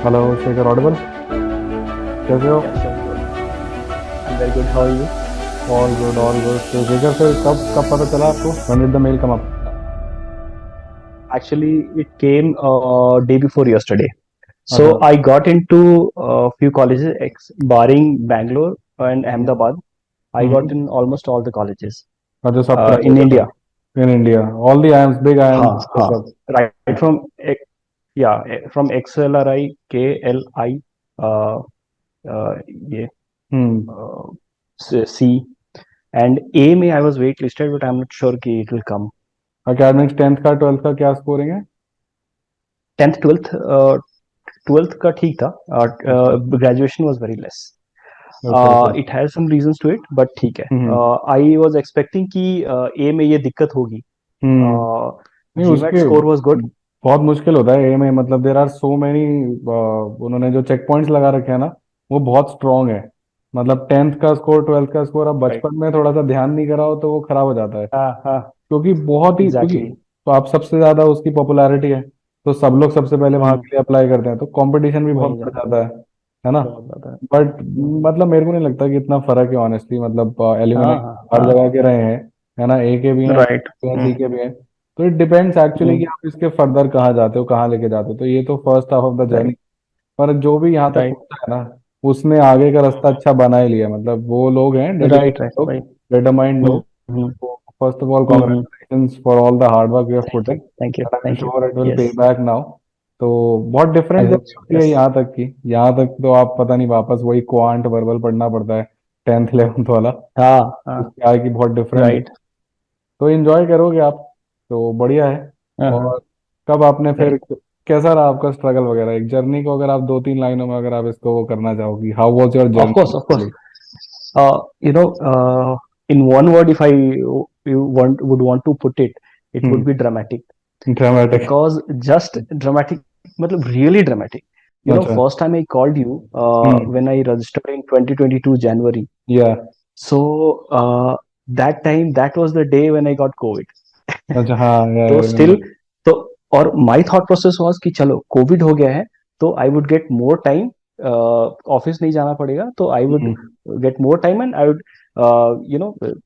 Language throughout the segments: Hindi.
Hello Shekhar Audible. कैसे हो? Yes, I'm good. I'm very good. How are you? All good all good. तो शेखर फिर कब कब पता चला आपको? When did the mail come up? Actually, it came day before yesterday. अच्छा। So I got into a few colleges, barring Bangalore and Ahmedabad. I got hmm. in almost all the colleges अच्छा, सब ट्राई in कर India. रहे in India? All the IIMs, big हाँ आईएम्स हाँ. सब? Right from from XLRI, KLI, uh, ये हम्म। uh, C and A में I was waitlisted, but I'm not sure कि it will come. Academics 10th का 12th का क्या स्कोरिंग है? 10th 12th 12th का ठीक था. अच्छा। Graduation was very less. Okay okay. It has some reasons to it but ठीक है. हम्म आई वाज एक्सपेक्टिंग कि ए में ये दिक्कत होगी. हम्म। नहीं, जीमैट उसके स्कोर वाज गुड. बहुत मुश्किल होता है ए में, मतलब देर आर सो मैनी। उन्होंने जो चेक पॉइंट्स लगा रखे हैं ना, वो बहुत स्ट्रांग है। मतलब 10th का स्कोर 12th का स्कोर, अब राइट. बचपन में थोड़ा सा ध्यान नहीं करा हो तो वो खराब हो जाता है। हाँ हाँ. क्योंकि बहुत ही, क्योंकि एग्जैक्टली. तो आप सबसे ज्यादा उसकी पॉपुलैरिटी है, तो सब लोग सबसे पहले वहां हम्म. के लिए अप्लाई करते हैं, तो कंपटीशन भी बहुत वही बढ़ जाता जाता है ना? बहुत ज्यादा. बट हम्म. मतलब मेरे को नहीं लगता कि इतना फर्क है ऑनेस्टली। मतलब हाँ एलिमनाई हाँ हर हाँ. जगह के रहे हैं, है ना? ए के भी हैं, राइट. सी के भी हैं। तो इट डिपेंड्स एक्चुअली कि आप इसके फर्दर कहाँ जाते हो, कहाँ लेके जाते हो। तो ये तो first half of the journey. Right. पर जो भी यहाँ तक राइट. पहुंचा है ना, उसने आगे का रास्ता अच्छा बना ही लिया। मतलब वो लोग हैं राइट. Dedicated right. लोग, राइट. डिटरमाइंड लोग। Hmm. First of all hmm. congratulations for all the hard work you have put thank in, you. Thank you. And I am thank you. Sure it will pay yes. Back now. तो बहुत I different hope journey so. होती है यस. यहाँ तक की। यहाँ तक तो आप पता नहीं, वापस वही क्वांट वर्बल पढ़ना पड़ता है, 10th 11th वाला। हाँ हाँ. उसके आगे की बहुत डिफरेंट है। राइट. तो एंजॉय करोगे आप, तो बढ़िया है। हाँ हाँ. और कब आपने फिर, राइट. कैसा रहा आपका स्ट्रगल वगैरह, एक जर्नी को अगर आप 2-3 लाइनों में अगर आप इसको वो करना चाहोगी, how was your of course. Of course. Journey? You know, in one word, if I you want would want to put it, it would hmm. be dramatic. Dramatic. Because just dramatic, मतलब really dramatic. You know, अच्छा। first time I called you hmm. when I registered in 2022 January. या। So that time, that was the day when I got COVID. अच्छा, हाँ, या तो रिमेम्बर। स्टिल, तो और माई थॉट प्रोसेस वाज कि चलो कोविड हो गया है तो I would get more time. Office नहीं जाना पड़ेगा तो I would hmm get more time and I would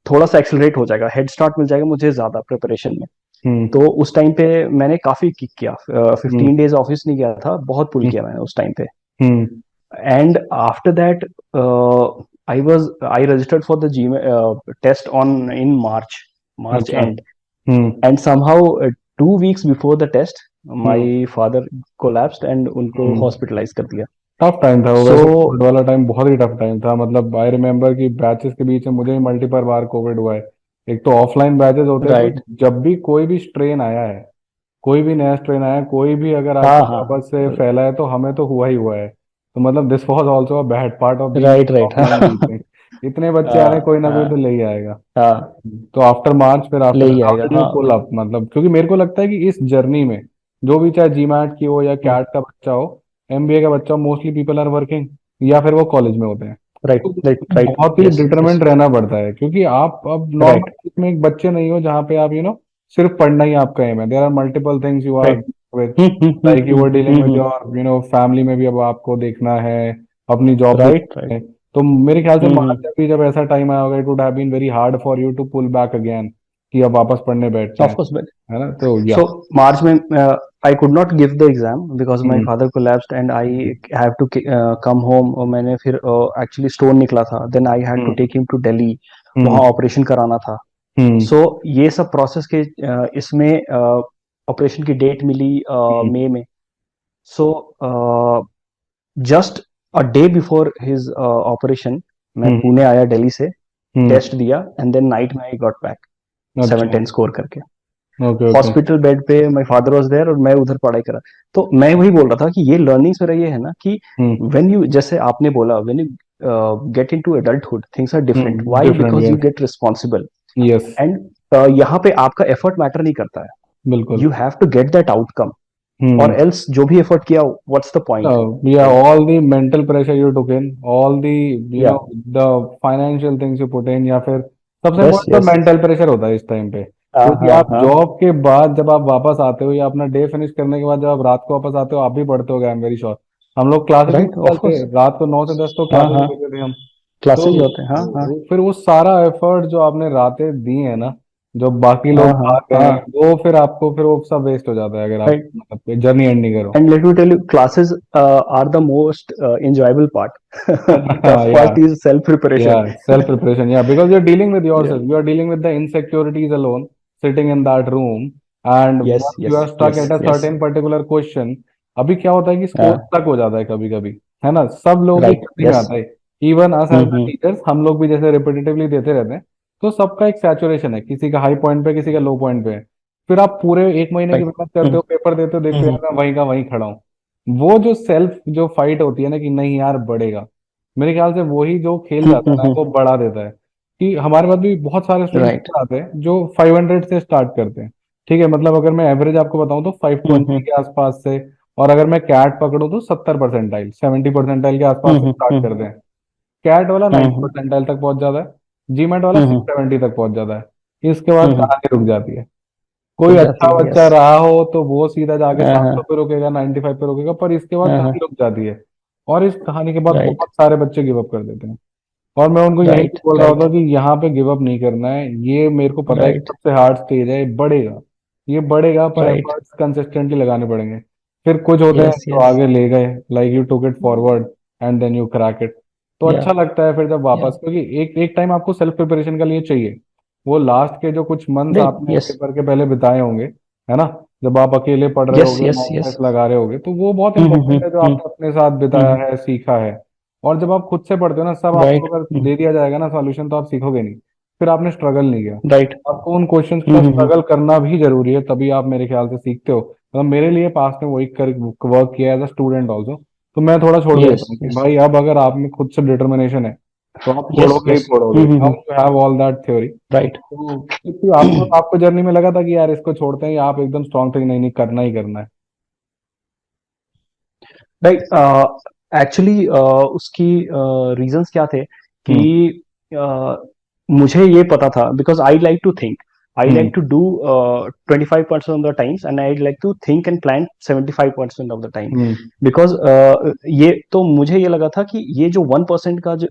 थोड़ा सा एक्सेलरेट हो जाएगा, हेड स्टार्ट मिल जाएगा मुझे ज्यादा प्रिपरेशन में. हम्म तो उस टाइम पे मैंने काफी किक किया. हम्म 15 डेज ऑफिस नहीं गया था, बहुत पुल हम्म किया मैंने उस टाइम पे. Hmm. And after that I registered for the JEE test on in March अच्छा। And. Hmm And somehow 2 weeks before the test my hmm father collapsed and उनको हम्म। हॉस्पिटलाइज कर दिया. टफ टाइम था वो, So वैसे कोविड वाला टाइम बहुत ही टफ टाइम था। मतलब आई रिमेम्बर कि बैचेस के बीच में मुझे ही मल्टीपल बार कोविड हुआ है। एक तो ऑफलाइन बैचेस होते हैं, तो right. जब भी कोई भी स्ट्रेन आया है, कोई भी नया स्ट्रेन आया है, कोई भी अगर हाँ आके हाँ. वापस से फैला है, तो हमें तो हुआ है। तो मतलब this was also a bad part of being right. Right. Offline teaching. इतने बच्चे आ रहे हैं, हाँ कोई ना कोई तो हाँ ले ही आएगा। हाँ. तो आफ्टर मार्च, फिर ले आफ्टर ही हाउ आएगा डिड यू हाँ. Pull up? मतलब क्योंकि मेरे को लगता है कि इस जर्नी में, जो भी चाहे जीमैट की हो या कैट का बच्चा हो, एमबीए का बच्चा हो, मोस्टली पीपल आर वर्किंग या फिर वो कॉलेज में होते हैं। राइट तो राइट राइट. बहुत ही यस यस. डिटरमेंट रहना पड़ता है, क्योंकि आप अब राइट. नॉर्मल में एक बच्चे नहीं हो जहाँ पे आप सिर्फ पढ़ना ही आपका एम है। There are multiple things you are right. With, like you are dealing with your family में भी अब आपको देखना है, अपनी जॉब भी राइट देखनी राइट. है। तो मेरे ख्याल से मार्च में भी जब ऐसा टाइम आया होगा, it would have been very hard for you to pull back again, कि अब वापस पढ़ने बैठते ऑफ हैं, कोर्स. है ना? तो या। So March में I could not give the exam because my hmm father collapsed and I have to come home. और मैंने फिर actually stone निकला था. Then I had to hmm take him to Delhi. वहाँ हम्म ऑपरेशन कराना था. हम्म So ये सब प्रोसेस के इसमें ऑपरेशन की डेट मिली हम्म मई में. So just a day before his operation मैं हम्म पुणे आया दिल्ली से. हम्म। टेस्ट दिया एंड देन नाइट में आई गॉट बैक अच्छा। 710 स्कोर करके. Okay okay. हॉस्पिटल बेड पे माय फादर वाज देयर और मैं उधर पढ़ाई करा. तो मैं वही बोल रहा था कि ये लर्निंग्स मेरा ये है ना कि हम्म व्हेन यू, जैसे आपने बोला, when you get into adulthood things are different. Why? Different, because you yes. Get responsible. Yes. And यहाँ पे आपका एफर्ट मैटर नहीं करता है. बिल्कुल। You have to get that outcome. और हम्म। एल्स जो भी एफर्ट किया, what's the point? Yeah, right. all the mental pressure you took in, all the या. the financial things you put in, या फिर सबसे यस इम्पोर्टेंट तो यस. मेंटल प्रेशर होता है इस टाइम पे। हाँ क्योंकि हाँ आप हाँ. जॉब के बाद जब आप वापस आते हो, या अपना डे फिनिश करने के बाद जब आप रात को वापस आते हो, आप भी पढ़ते हो, आई एम वेरी श्योर। हम लोग क्लासेस ही राइट, नहीं ऑफ चलते, कोर्स। रात को 9 से 10 तो हाँ क्लासेस हाँ, लेते थे हम। तो क्लासेस ही होते हैं, हाँ हाँ फिर वो सारा एफर्ट जो आपने रातें दी है ना, जो बाकी हाँ लोग हाँ भाग गए हैं, हाँ। वो फिर आपको फिर वो सब वेस्ट हो जाता है अगर आप राइट, मतलब जर्नी एंड नहीं करो। and let me tell you, classes are the most enjoyable part. Tough या part is self preparation. Yeah, self-preparation. Yeah, because you're dealing with Yeah. yourself. You are dealing with the insecurities alone, sitting in that room, and Yes, once you are yes, stuck at yes, a yes. certain particular question, अभी क्या होता है कि स्कोर Uh, स्टक हो जाता है कभी कभी, है ना, सब लोगों की right. जर्नी में Yes. आता है। Even us as the Mm-hmm. Teachers, हम लोग भी जैसे रिपीटेटिवली देते रहते हैं, तो सबका एक सैचुरेशन है, किसी का हाई पॉइंट पे, किसी का लो पॉइंट पे है। फिर आप पूरे एक महीने की Right. मेहनत करते हो, पेपर देते हो, देखते हो Mm-hmm. यार मैं वहीं का वहीं खड़ा हूँ। वो जो सेल्फ जो फाइट होती है ना कि नहीं यार बढ़ेगा, मेरे ख्याल से वही जो खेल जाता है ना Mm-hmm. वो बढ़ा देता है। कि हमारे पास भी बहुत सारे Right. स्टूडेंट्स आते हैं जो 500 से स्टार्ट करते हैं। ठीक है, मतलब अगर मैं एवरेज आपको बताऊं तो 520 Mm-hmm. के आसपास से, और अगर मैं कैट पकड़ूं तो 70 परसेंटाइल 70 परसेंटाइल के आसपास से स्टार्ट Mm-hmm. करते हैं। कैट वाला नाइन्टी Mm-hmm. परसेंटाइल तक पहुंच जाता है, जीमेट वाला सिक्स Mm-hmm. सेवेंटी तक पहुंच जाता है। इसके बाद Mm-hmm. कहानी रुक जाती है। कोई रुक अच्छा जाती है, बच्चा यस। रहा हो तो वो सीधा जाके 700 हाँ पे रुकेगा, 95 पे रुकेगा, पर इसके बाद हाँ। कहानी रुक जाती है। और इस कहानी के बाद राइट बहुत सारे बच्चे गिव अप कर देते हैं। और मैं उनको यही राइट बोल रहा राइट होता कि यहाँ पे गिव अप नहीं करना है, ये मेरे को पता है कि राइट सबसे हार्ड स्टेज है, ये बढ़ेगा, ये बढ़ेगा, पर राइट। एफर्ट्स कंसिस्टेंटली लगाने पड़ेंगे। फिर कुछ होते हैं यस जो यस। आगे ले गए, like you took it forward and then you crack it. तो या अच्छा लगता है फिर जब या। वापस, क्योंकि एक एक टाइम आपको सेल्फ प्रिपरेशन के लिए चाहिए। वो लास्ट के जो कुछ मंथ्स नहीं, आपने यस पेपर के पहले बिताए होंगे, है ना, जब आप अकेले पढ़ रहे यस होगे, यस मॉक यस। टेस्ट लगा रहे होगे, तो वो बहुत हम्म इंपॉर्टेंट हम्म है जो हम्म आपने अपने साथ बिताया हम्म। है, सीखा है। और जब आप खुद से पढ़ते हो ना, सब आपको राइट। अगर दे दिया जाएगा ना सॉल्यूशन, तो आप सीखोगे नहीं, फिर आपने स्ट्रगल नहीं किया। राइट। आपको उन क्वेश्चंस का स्ट्रगल करना भी जरूरी है, तभी आप मेरे ख्याल से सीखते हो। मतलब मेरे लिए पास में वही कर वर्क किया एज अ स्टूडेंट ऑल्सो। तो मैं थोड़ा छोड़ देता यस हूँ कि यस भाई अब अगर आप में खुद से डिटर्मिनेशन है तो आप यस फोड़ोगे ही यस। फोड़ोगे, now you have all that theory. Right. तो क्योंकि आपको आपको जर्नी में लगा था कि यार इसको छोड़ते हैं, या आप एकदम स्ट्रांग थे कि नहीं नहीं करना ही करना है? राइट। एक्चुअली उसकी रीजंस क्या थे कि हम्म। uh, मुझे ये पता था, because I like to think, I like hmm. To do 25% of the times, and I like to think and plan 75% of the time. Hmm. Because ये तो मुझे ये लगा था कि ये जो 1% का जो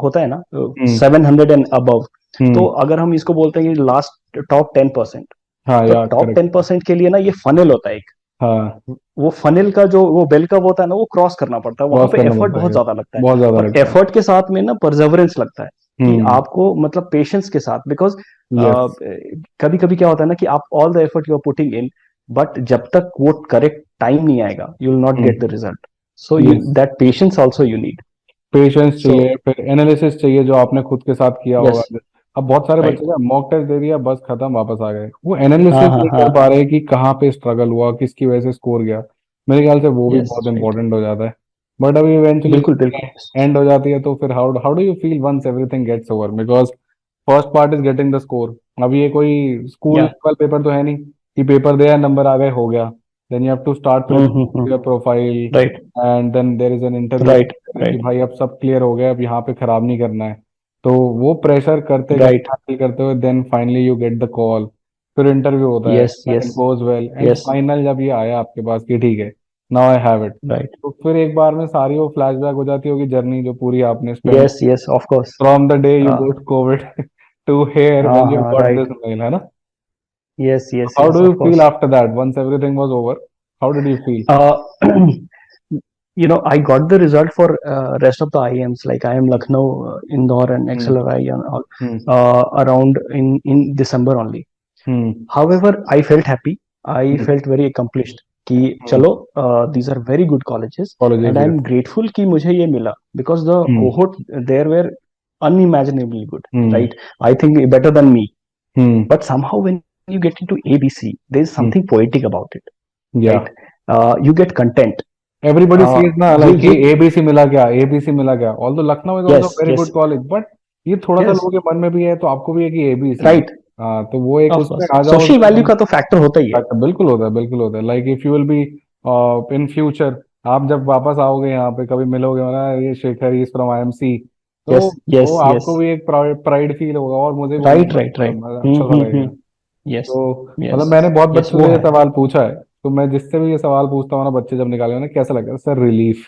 होता है ना, हम्म। 700 एंड अबव, तो हम्म। अगर हम इसको बोलते हैं कि लास्ट टॉप 10%, हाँ तो यार, टॉप करेक्ट। 10% के लिए ना ये फनल होता है एक। हाँ, वो फनल का जो वो बेल कर्व होता है ना, वो क्रॉस करना पड़ता है, वहां क्रॉस पे करना एफर्ट पड़ता बहुत है, ज्यादा लगता है। बहुत ज्यादा और लगता है। एफर्ट के साथ में ना परसेवरेंस लगता है, कि हम्म। आपको मतलब पेशेंस के साथ, बिकॉज यस। कभी कभी क्या होता है ना कि आप all the effort you are putting in, but जब तक वो करेक्ट टाइम नहीं आएगा, you will not get hmm. The result. So you, yes, that patience also you need. Patience so चाहिए, फिर एनालिसिस चाहिए जो आपने खुद के साथ किया होगा। यस। अब बहुत सारे बच्चे राइट। का मॉक टेस्ट दे दिया, बस खत्म, वापस आ गए, वो हाँ एनालिसिस हाँ नहीं हाँ। कर पा रहे कि कहाँ पे स्ट्रगल हुआ, किसकी वजह से स्कोर गया। मेरे ख्याल से वो भी यस बहुत राइट। इंपॉर्टेंट हो जाता है। बट अभी इवेंचुअली बिल्कुल बिल्कुल। एंड हो जाती है, तो फिर how how do you feel once everything gets over? Because first part is getting the score. अब ये कोई स्कूल या। लेवल पेपर तो है नहीं कि पेपर दिया, नंबर आ गए, हो गया। Then you have to start preparing your profile, right and then there is an interview right कि राइट भाई अब सब क्लियर हो गया, अब यहाँ पे खराब नहीं करना है। तो वो प्रेशर करते राइट। करते हासिल करते हुए then finally you get the call. फिर इंटरव्यू होता है, yes it yes goes well, and yes. Final जब ये आया आपके पास कि ठीक है, now I have it, right. तो फिर एक बार में सारी वो फ्लैशबैक हो जाती होगी जर्नी जो पूरी आपने spend yes yes, of course. From the day you got COVID to here हाँ व्हेन यू हाँ गॉट दिस राइट। मेल, है ना? Yes, yes, how yes, do you of feel course. After that, once everything was over? How did you feel? Uh, I got the result for rest of the IIMs, like I am Lucknow, Indore, and hmm. XLRI and all, hmm. around in December only. Hmm. However, I felt happy. I hmm. felt very accomplished. कि हम्म। चलो, these are very good colleges, colleges, and I yes. am grateful कि मुझे ये मिला, because the hmm. cohort there were unimaginably good, hmm. right? I think better than me. Hmm. But somehow when you get into ABC, there is hmm. something poetic about it, या right? You get content. Everybody sees ना ये लाइक ये एबीसी मिला क्या, एबीसी मिला क्या, although Lucknow is also yes very good yes college, but ये थोड़ा सा यस। लोगों के मन में भी है, तो आपको भी है कि एबीसी। राइट। हाँ, तो वो एक ऑफ उसमें कोर्स आ जाओ सोशल वैल्यू तो का तो फैक्टर होता ही है। बिल्कुल होता है, बिल्कुल होता है। Like if you will be in future, आप जब वापस आओगे यहाँ पे कभी मिलोगे ना, ये शेखर इज फ्रॉम आईएमसी, तो यस वो यस यस। आपको भी एक प्राइड फील होगा, और मुझे भी राइट होगा, राइट राइट। अच्छा सा लगेगा। यस तो मतलब यस मैंने बहुत यस, बच्चों वो से ये है। सवाल पूछा है, तो मैं जिससे भी ये सवाल पूछता हूँ ना, बच्चे जब निकाले ना, कैसा लगता है sir? Relief.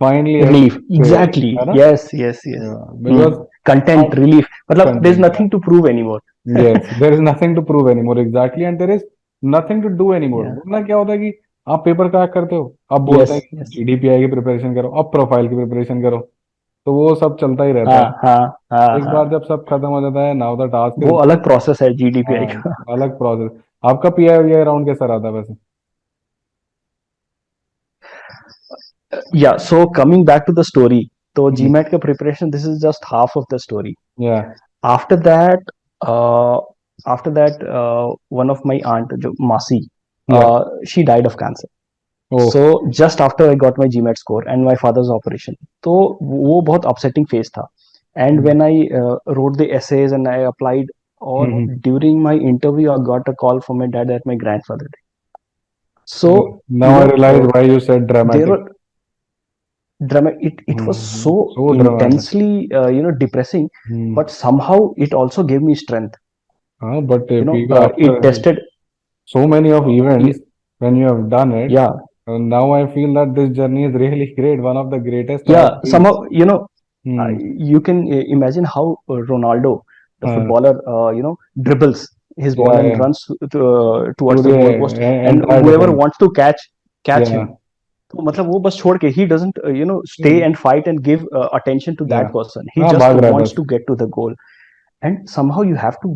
finally relief, great, exactly, है ना? yes, yes, yes. Because Content relief, मतलब there's content, nothing to prove anymore. yes, there is nothing to prove anymore, exactly, and there is nothing to do anymore. Yeah, वरना क्या होता है कि आप पेपर क्रैक करते हो, आप बोलते हैं yes, कि yes. जीडीपीआई की प्रिपरेशन करो, अब प्रोफाइल की प्रिपरेशन करो, तो वो सब चलता ही रहता हाँ, है। हाँ, हाँ, एक हाँ, बार जब सब खत्म हो जाता है, नाउ द टास्क वो इज, अलग प्रोसेस है जीडीपीआई हाँ, का। अलग प्रोसेस। आपका पीआई राउंड कैसा रहा था वैसे? Yeah, so coming back to the story, तो हम्म, GMAT का preparation, this is just half of the story. या After that, uh, one of my aunt, जो मासी, या she died of cancer. Oh, So just after I got my GMAT score and my father's operation, तो वो बहुत upsetting phase था. And hmm, when I wrote the essays and I applied, और हम्म, during my interview I got a call from my dad that my grandfather died. So now I realise why you said there dramatic. were it was so so dramatic. intensely depressing, hmm, but somehow it also gave me strength. हाँ, but people It after tested. so many of events when you have done it, Yeah, now I feel that this journey is really great, one of the greatest I have yeah, seen. somehow, Hmm. you can imagine how Ronaldo, the Uh, footballer, dribbles his ball yeah, and yeah. runs To towards the the goalpost, and entire whoever defense. wants to catch Yeah, him, तो मतलब वो बस छोड़ के, he doesn't stay and fight and give attention to yeah. that person. He हाँ, just भाग रहा है wants बस। to get to the goal, and somehow you have to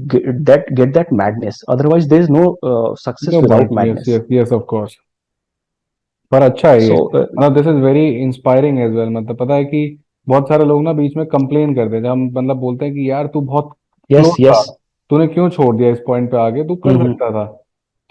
get that madness. Otherwise, there is no success No without point. Yes, madness. yes, yes, of course. पर अच्छा है ये, So मतलब this is very inspiring as well. मतलब पता है कि बहुत सारे लोग ना बीच में कंप्लेन करते हैं, जब हम मतलब बोलते हैं कि यार तू बहुत क्लोज yes, था, yes. तूने क्यों छोड़ दिया इस पॉइंट पे, आगे तू कर Mm-hmm. सकता था।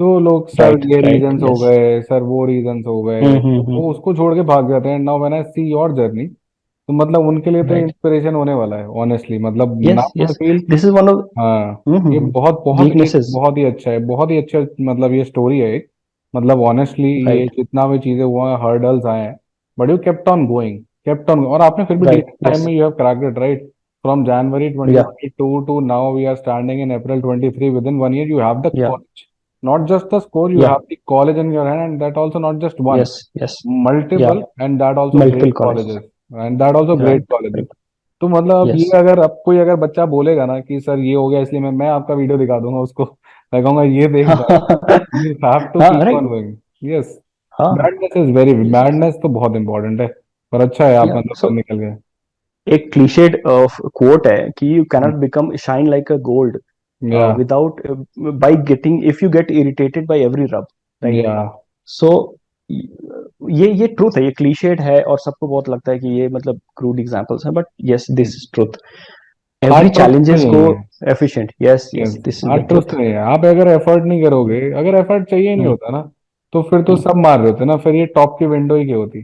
तो लोग सर Right, ये right. रीजंस हो Yes. गए, सर वो रीजंस हो गए, तो Mm-hmm. वो उसको छोड़ के भाग जाते हैं। Now when I see your journey, तो मतलब उनके लिए तो Right. इंस्पिरेशन होने वाला है ऑनेस्टली। मतलब Yes, now I yes. Feel, This is one of हाँ, ये mm-hmm. बहुत बहुत एक weaknesses. बहुत ही अच्छा है, बहुत ही अच्छा, मतलब ये स्टोरी है एक। मतलब ऑनेस्टली ये Right, जितना भी चीजें हुआ, हर्डल्स आए हैं, but you kept on going, kept on, और आपने फिर भी right. Decent time Yes. में you have cracked it, right? From January Yeah, 2022 to now we are standing in April 23, within 1 year you have the yeah, college, not just the score, you yeah. have the college in your hand, and that also not just one, Yes, yes. Yeah. multiple, and that also Multiple great colleges. colleges, and that also Right, great colleges। right. तो मतलब अब ये Yes. अगर अब कोई अगर बच्चा बोलेगा ना कि सर ये हो गया, इसलिए मैं आपका वीडियो दिखा दूंगा उसको, मैं कहूंगा ये देख भाई, यू हैव टू हाँ, keep right. On going. Yes, हाँ. मैडनेस इज वेरी, मैडनेस तो बहुत इंपॉर्टेंट है। पर अच्छा है आप Yeah. मतलब सब So निकल गए। एक cliched quote है कि you cannot become shine like a gold या without by getting, if you get irritated by every rub, right? या So ये ट्रूथ है, ये क्लीशेड है और सबको बहुत लगता है कि ये मतलब क्रूड एग्जांपल्स है, but yes, this is truth. हाँ, एवरी ट्रुथ तो challenges go यही है। efficient. Yes, yes, yes, this is हाँ, the ट्रुथ truth. तो यही है। आप अगर एफर्ट नहीं करोगे, अगर एफर्ट चाहिए ही नहीं Hmm, होता ना, तो फिर तो hmm. सब मार रहे होते ना, फिर ये टॉप की विंडो ही क्या होती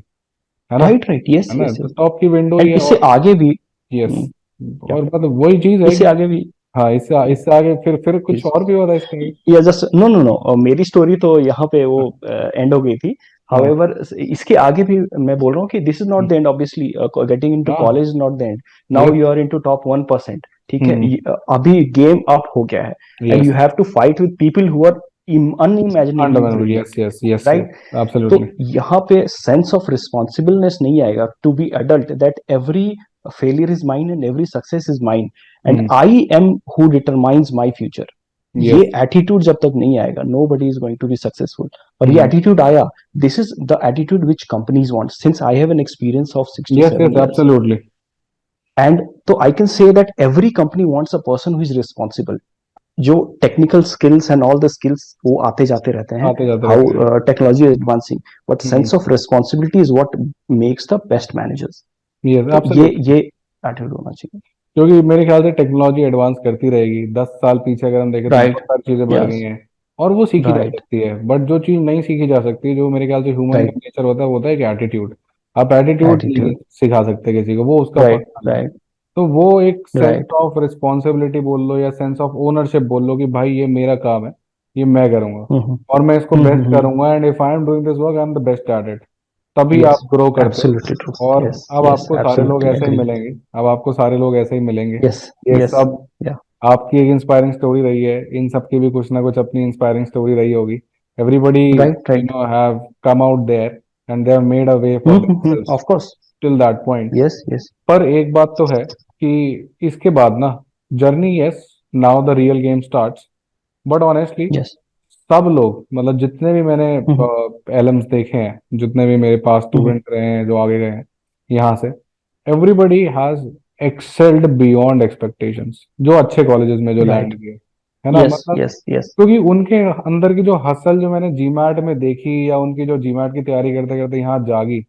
है ना? Right, right. Yes, है ना? yes, तो yes. टॉप की विंडो ही एंड है। इससे और आगे भी. Yes, Hmm, yeah. और मतलब वही चीज है इससे कि आगे भी. हाँ, इससे Yeah. इससे आगे फिर कुछ Yes. और भी होता है इसके आगे। या जस्ट नो, नो, नो, मेरी स्टोरी तो यहाँ पे वो हाँ, एंड हो गई थी. हाँ, हाउएवर इसके आगे भी मैं बोल रहा हूँ कि this is not the end. Obviously getting into हाँ, college is not the end. Now yes, you are into top 1%. ठीक है, हम्म, अभी गेम अप हो गया है. And yes, you have to fight with people who are unimaginably fundamental, yes, brilliant. Yes, yes, right. Yes, तो एब्सोल्युटली। यहाँ पे सेंस ऑफ रिस्पॉन्सिबलनेस नहीं आएगा to be adult, that every failure is mine and every success is mine and hmm, I am who determines my future. ये यस, एटीट्यूड जब तक नहीं आएगा, nobody is going to be successful. और ये हम्म, एटीट्यूड आया, this is the attitude which companies want, since I have an experience of six to yes, seven yes, years absolutely. And तो I can say that every company wants a person who is responsible. जो technical skills and all the skills वो आते जाते रहते हैं, आते जाते रहते हैं। How technology is advancing, but hmm, sense of responsibility is what makes the best managers. Yes, तो एब्सोल्युटली। ये एटीट्यूड होना चाहिए. क्योंकि मेरे ख्याल से टेक्नोलॉजी एडवांस करती रहेगी, 10 साल पीछे अगर हम देखें तो बहुत राइट. सारी चीजें बढ़ गई यस. हैं, और वो सीखी जा राइट. सकती है। बट जो चीज़ नहीं सीखी जा सकती, जो मेरे ख्याल से ह्यूमन का राइट. नेचर होता है, वो होता है कि एटीट्यूड। आप एटीट्यूड नहीं एटीट्यूड. सिखा सकते किसी को, वो उसका राइट. पर्सनल है। राइट. तो वो एक सेंस राइट. ऑफ रिस्पॉन्सिबिलिटी बोल लो, या सेंस ऑफ ओनरशिप बोल लो, कि भाई ये मेरा काम है, ये मैं करूंगा, और मैं इसको बेस्ट करूंगा, and if I am doing this work I am the best at it. तभी Yes, आप ग्रो करते हो। absolutely true. और Yes, अब yes, आपको सारे लोग absolutely ऐसे ही agree. मिलेंगे, अब आपको सारे लोग ऐसे ही मिलेंगे। Yes, ये yes, सब yeah. आपकी एक इंस्पायरिंग स्टोरी रही है, इन सब की भी कुछ ना कुछ अपनी इंस्पायरिंग स्टोरी रही होगी। Everybody Right, right. Have come out there, and they have made a way for themselves Of course. Till that point. yes, yes. पर एक बात तो है कि इसके बाद ना journey, yes, now the real game starts. But honestly Yes. सब लोग, मतलब जितने भी मैंने Mhm, एलम्स देखे हैं, जितने भी मेरे पास mhm, स्टूडेंट रहे हैं जो आगे गए हैं यहाँ से, everybody has excelled beyond expectations, जो अच्छे कॉलेजेस में जो right. लैंड किए, है ना, Yes, मतलब yes, yes. क्योंकि उनके अंदर की जो हसल जो मैंने जीमैट में देखी, या उनकी जो जीमैट की तैयारी करते करते यहाँ जागी,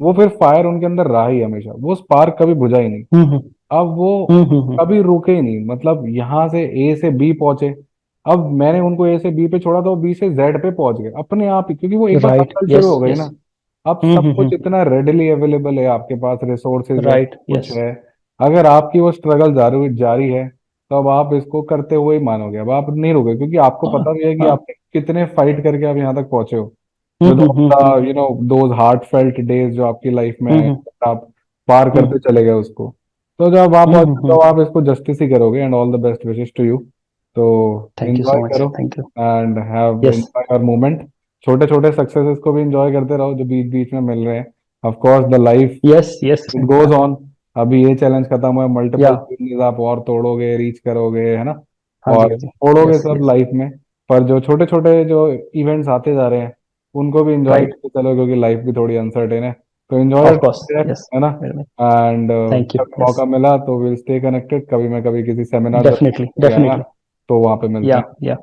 वो फिर फायर उनके अंदर रहा ही हमेशा, वो स्पार्क कभी बुझा ही नहीं। Mhm, अब वो mhm, कभी रुके ही नहीं, मतलब यहाँ से ए से बी पहुंचे। अब मैंने उनको ए से बी पे छोड़ा तो बी से जेड पे पहुंच गए अपने आप ही, क्योंकि वो एक बार right. हसल शुरू हो Yes, गई ना। yes. अब सब कुछ Mhm, इतना रेडिली अवेलेबल है आपके पास, रिसोर्सेज है, right. कुछ Yes. है। अगर आपकी वो स्ट्रगल जारी जारी है, तो अब आप इसको करते हुए ही मानोगे, अब आप नहीं रुके, क्योंकि आपको हाँ, पता भी है कि हाँ. आपने कितने फाइट करके आप यहाँ तक पहुंचे हो। With Mhm, all mhm, the those heart felt days जो आपकी लाइफ में आए, mhm, आप पार करते mhm, चले गए उसको। तो जब आप mhm, तो mhm. आप इसको जस्टिस ही करोगे, and all the best wishes to you. तो Thank you enjoy so much. करो Thank you. And have Yes. Enjoy your moment. छोटे छोटे सक्सेसेस को भी एंजॉय करते रहो जो बीच बीच में मिल रहे हैं। Of course the life Yes, yes. It goes on. अभी ये चैलेंज खत्म हुआ, मल्टीपल Yeah. चैलेंजेस आप और तोड़ोगे, रीच करोगे, है ना, हाँ जी, और हाँ जी. तोड़ोगे Yes, सब yes. लाइफ में। पर जो छोटे छोटे जो इवेंट्स आते जा रहे हैं, उनको भी एंजॉय Right. करते चलो, क्योंकि लाइफ भी थोड़ी अनसर्टेन है। तो enjoy Of your course. Time, Yes. है ना। Very much. And Thank you. कभी Yes. मौका मिला तो विल स्टे कनेक्टेड, कभी मैं कभी किसी सेमिनार Definitely. पे आया Definitely. तो वहाँ पे मिलते Yeah. हैं। Yeah.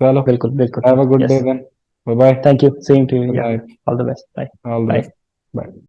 चलो, बिल्कुल, बिल्कुल. Have a good day Yes. Then, bye bye, Thank you. Same to you. Good Yeah. Night, All the best. Bye. All the Bye. Best, bye.